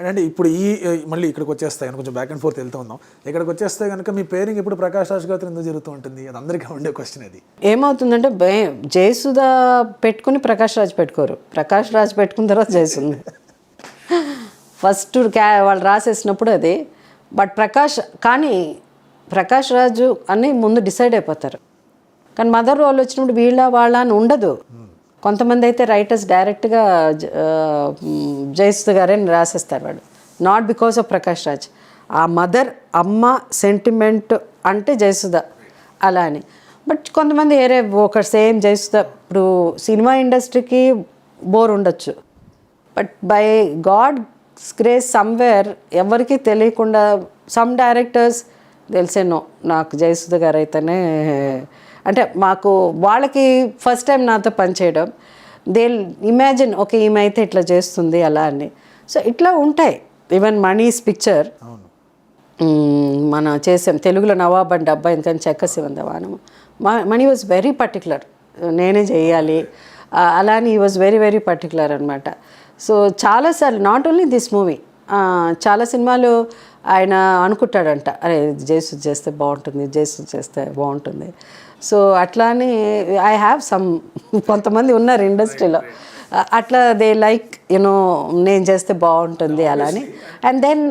అంటే ఇప్పుడు మళ్ళీ ఇక్కడికి వచ్చేస్తాయి కొంచెం బ్యాక్ అండ్ ఫోర్త్ వెళ్తూ ఉందాం. ఇక్కడికి వచ్చేస్తే కనుక మీ పేరింగ్ ఇప్పుడు ప్రకాష్ రాజ్ గారితో ఎందుకు జరుగుతూ ఉంటుంది? అది అందరికీ ఉండే క్వశ్చన్. అది ఏమవుతుందంటే జయసుధ పెట్టుకుని ప్రకాష్ రాజ్ పెట్టుకోరు, ప్రకాష్ రాజ్ పెట్టుకున్న తర్వాత జయసుధ. ఫస్ట్ వాళ్ళు రాసేసినప్పుడు అది. బట్ ప్రకాష్ రాజు అని ముందు డిసైడ్ అయిపోతారు. కానీ మదర్ రోల్ వచ్చినప్పుడు వీళ్ళ వాళ్ళ అని ఉండదు. కొంతమంది అయితే రైటర్స్ డైరెక్ట్గా జయసుధ గారే రాసేస్తారు వాడు, not because of Prakash Raj. ఆ మదర్ అమ్మ సెంటిమెంట్ అంటే జయసుధ అలా అని. బట్ కొంతమంది వేరే ఒక సేమ్ జయసుధ. ఇప్పుడు సినిమా ఇండస్ట్రీకి బోర్ ఉండొచ్చు, but by God grace somewhere ఎవరికి తెలియకుండా సమ్ డైరెక్టర్స్ తెలిసేనో నాకు జయసుధ గారు అయితేనే, అంటే మాకు వాళ్ళకి ఫస్ట్ టైం నాతో పనిచేయడం, దే ఇమాజిన్ ఓకే ఈమె అయితే ఇట్లా చేస్తుంది అలా అని. సో ఇట్లా ఉంటాయి. ఈవెన్ మనీస్ పిక్చర్ మనం చేసాం తెలుగులో నవాబ్ అండ్ డబ్బా, ఎందుకని చెక్క శివందవానము. మనీ వాజ్ వెరీ పర్టికులర్, నేనే చేయాలి అలా అని. ఈ వాజ్ వెరీ వెరీ పర్టికులర్ అనమాట. సో చాలాసార్లు నాట్ ఓన్లీ దిస్ మూవీ, చాలా సినిమాలు ఆయన అనుకుంటాడంట, అరే జయసుధ చేస్తే బాగుంటుంది, జయసుధ చేస్తే బాగుంటుంది. సో అట్లానే ఐ హ్యావ్ సమ్ కొంతమంది ఉన్నారు ఇండస్ట్రీలో అట్లా, దే లైక్ యూనో నేను చేస్తే బాగుంటుంది అలా అని. అండ్ దెన్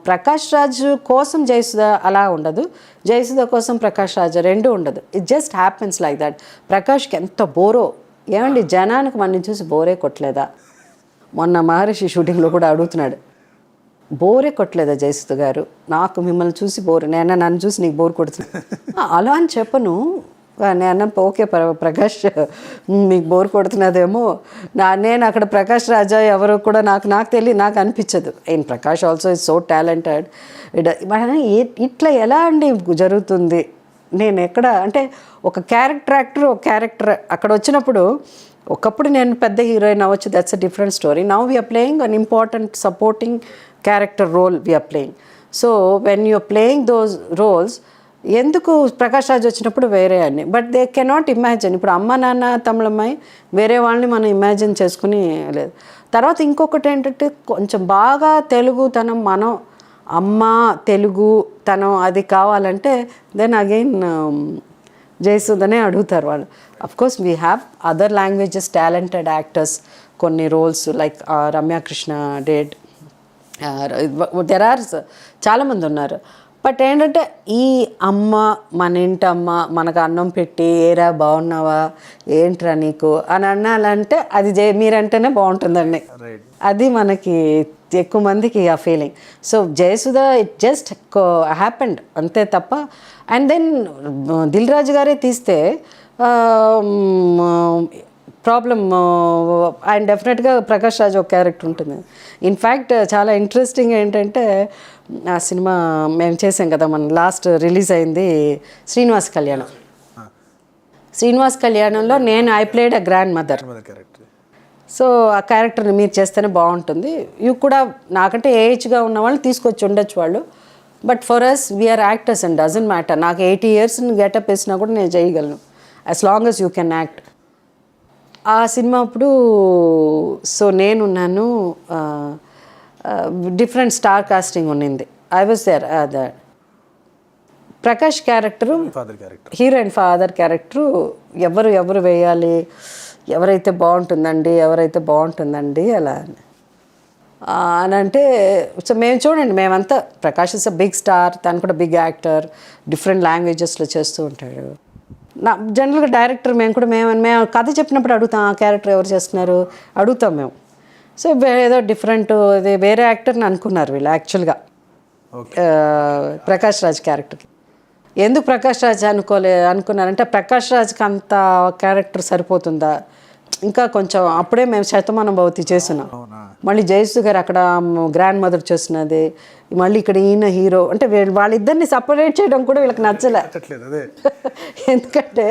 ప్రకాష్ రాజ్ కోసం జయసుధ అలా ఉండదు, జయసుధ కోసం ప్రకాష్ రాజ్ రెండు ఉండదు. It just happens like that. ప్రకాష్కి ఎంత బోరో ఏమండి, జనానికి మన చూసి బోరే కొట్టలేదా? మొన్న మహర్షి షూటింగ్లో కూడా అడుగుతున్నాడు, బోరే కొట్టలేదా జయసుధ గారు? నాకు మిమ్మల్ని చూసి బోర్, నేను నన్ను చూసి నీకు బోర్ కొడుతుంది అలా అని చెప్పను. నేను ఓకే ప్రకాష్ మీకు బోర్ కొడుతున్నదేమో, నేను అక్కడ ప్రకాష్ రాజా ఎవరు కూడా నాకు తెలియదు, నాకు అనిపించదు. And Prakash also is so talented. ఇట్లా ఎలా అండి జరుగుతుంది? నేను ఎక్కడ అంటే ఒక క్యారెక్టర్ అక్కడ వచ్చినప్పుడు, ఒకప్పుడు నేను పెద్ద హీరోయిన్ అవ్వచ్చు, that's a different story. Now we're playing an important supporting character role we're playing. So when you're playing those roles, ఎందుకు ప్రకాష్ రాజ్ వచ్చినప్పుడు వేరే అని, బట్ దే కెనాట్ ఇమాజిన్. ఇప్పుడు అమ్మ నాన్న తమిళమ్మాయి వేరే వాళ్ళని మనం ఇమాజిన్ చేసుకుని లేదు. తర్వాత ఇంకొకటి ఏంటంటే కొంచెం బాగా తెలుగుతనం, మనం అమ్మ తెలుగుతనం అది కావాలంటే దెన్ అగైన్ జయసుధనే అడుగుతారు వాళ్ళు. Of course we have other languages talented actors, కొన్ని roles like Ramyakrishna డేడ్, there are చాలామంది ఉన్నారు. బట్ ఏంటంటే ఈ అమ్మ, మన ఇంటి అమ్మ మనకు అన్నం పెట్టి ఏరా బాగున్నావా ఏంట్రా నీకు అని అన్నాలంటే అది మీరంటేనే బాగుంటుందండి. అది మనకి ఎక్కువ మందికి ఆ feeling. So Jayasudha it just happened అంతే తప్ప. అండ్ దెన్ దిల్ రాజు గారే తీస్తే ప్రాబ్లం, ఆయన డెఫినెట్గా ప్రకాష్ రాజ్ ఒక క్యారెక్టర్ ఉంటుంది. ఇన్ఫ్యాక్ట్ చాలా ఇంట్రెస్టింగ్ ఏంటంటే, ఆ సినిమా మేము చేసాం కదా, మన లాస్ట్ రిలీజ్ అయింది శ్రీనివాస్ కళ్యాణం. శ్రీనివాస్ కళ్యాణంలో I played a grand mother. So ఆ క్యారెక్టర్ని మీరు చేస్తేనే బాగుంటుంది. ఇవి కూడా నాకంటే ఏజ్గా ఉన్న వాళ్ళు తీసుకొచ్చి ఉండొచ్చు వాళ్ళు, but for us we're actors and doesn't matter. నాకు 80 years గెటప్ వేసినా కూడా నేను చేయగలను, as long as you can act. ఆ సినిమా అప్పుడు సో నేనున్నాను, డిఫరెంట్ స్టార్ కాస్టింగ్ ఉన్నింది. I was there. Prakash character, hero and father character ఎవరు వేయాలి, ఎవరైతే బాగుంటుందండి అలా అని అంటే, సో మేము చూడండి, మేమంతా Prakash is a big star, తను కూడా బిగ్ యాక్టర్, డిఫరెంట్ లాంగ్వేజెస్లో చేస్తూ ఉంటాడు. జనరల్గా డైరెక్టర్ మేము కథ చెప్పినప్పుడు అడుగుతాం, ఆ క్యారెక్టర్ ఎవరు చేస్తున్నారు అడుగుతాం మేము. సో ఏదో డిఫరెంట్ అది వేరే యాక్టర్ని అనుకున్నారు వీళ్ళు యాక్చువల్గా ప్రకాష్ రాజ్ క్యారెక్టర్కి. ఎందుకు ప్రకాష్ రాజ్ అనుకున్నారంటే, ప్రకాష్ రాజ్కి అంత క్యారెక్టర్ సరిపోతుందా, ఇంకా కొంచెం అప్పుడే మేము శతమానం భవతి చేస్తున్నాం, మళ్ళీ జయసుధ గారు అక్కడ గ్రాండ్ మదర్ చేస్తున్నది, మళ్ళీ ఇక్కడ ఈయన హీరో అంటే వాళ్ళిద్దరిని సపరేట్ చేయడం కూడా వీళ్ళకి నచ్చలే. ఎందుకంటే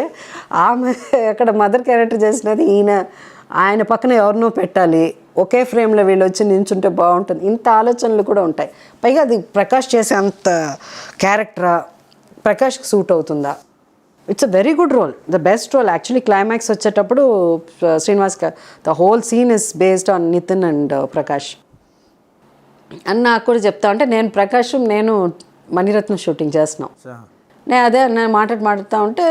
ఆమె అక్కడ మదర్ క్యారెక్టర్ చేసినది, ఆయన పక్కన ఎవరినో పెట్టాలి, ఒకే ఫ్రేమ్లో వీళ్ళు వచ్చి నించుంటే బాగుంటుంది, ఇంత ఆలోచనలు కూడా ఉంటాయి. పైగా అది ప్రకాష్ చేసే అంత క్యారెక్టరా, ప్రకాష్కి సూట్ అవుతుందా? It's a very good role, the best role actually. Climax వచ్చేటప్పుడు Srinivas the whole scene is based on Nithin and Prakash. అని నాకు కూడా చెప్తా ఉంటే నేను ప్రకాశం నేను మణిరత్నం షూటింగ్ చేస్తున్నాం. నేను మాట్లాడుతూ ఉంటే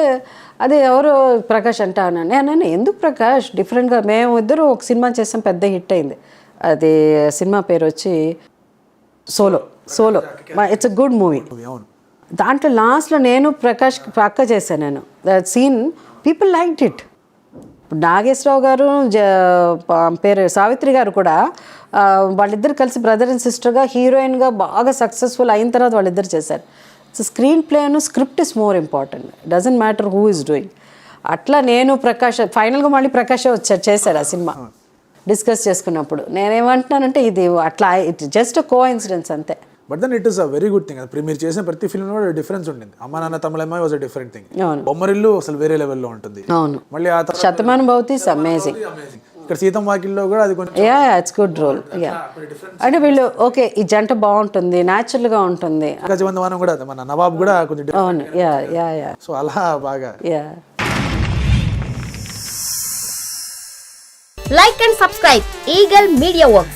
అదే ఎవరు ప్రకాష్ అంటా అన్నాను. నేను ఎందుకు ప్రకాష్ డిఫరెంట్గా, మేము ఇద్దరు ఒక సినిమా చేసాం, పెద్ద హిట్ అయింది. అది సినిమా పేరు వచ్చి Solo. It's a good movie. దాంట్లో లాస్ట్లో నేను ప్రకాష్ పక్క చేశాను. నేను that scene people liked it. Nageswara Rao గారు పేరు సావిత్రి గారు కూడా వాళ్ళిద్దరు కలిసి బ్రదర్ అండ్ సిస్టర్గా హీరోయిన్గా బాగా సక్సెస్ఫుల్ అయిన తర్వాత వాళ్ళిద్దరు చేశారు. So screen plain script is more important, doesn't matter who is doing. అట్లా నేను ప్రకాష్ ఫైనల్గా మళ్ళీ ప్రకాష్ వచ్చాడు, చేశాడు ఆ సినిమా. డిస్కస్ చేసుకున్నప్పుడు నేనేమంటున్నానంటే ఇది అట్లా ఇట్ జస్ట్ కో ఇన్సిడెన్స్ అంతే. But then it is a very good thing. ఇప్పుడు మీరు చేసిన ప్రతి ఫిల్మ్ కూడా డిఫరెన్స్ ఉంటుంది. Amma Nanna Tamilammayi was a different thing. Bommarillu అసలు వేరే లెవెల్లో ఉంటుంది. అవును. మళ్ళీ ఆ తర్వాత శతమానం భవతి ఇస్ అమేజింగ్. ఇక్కడ సీతం వాకిల్లో కూడా అది కొంచెం ఇట్స్ గుడ్ రోల్. అంటే వీళ్ళు ఓకే ఈ జంట బాగుంటుంది, న్యాచురల్గా ఉంటుంది. గజవందమానం కూడా మన నవాబ్ కూడా కొంచెం అవును. యా సో అలా బాగా. Like and subscribe Eagle Media Works.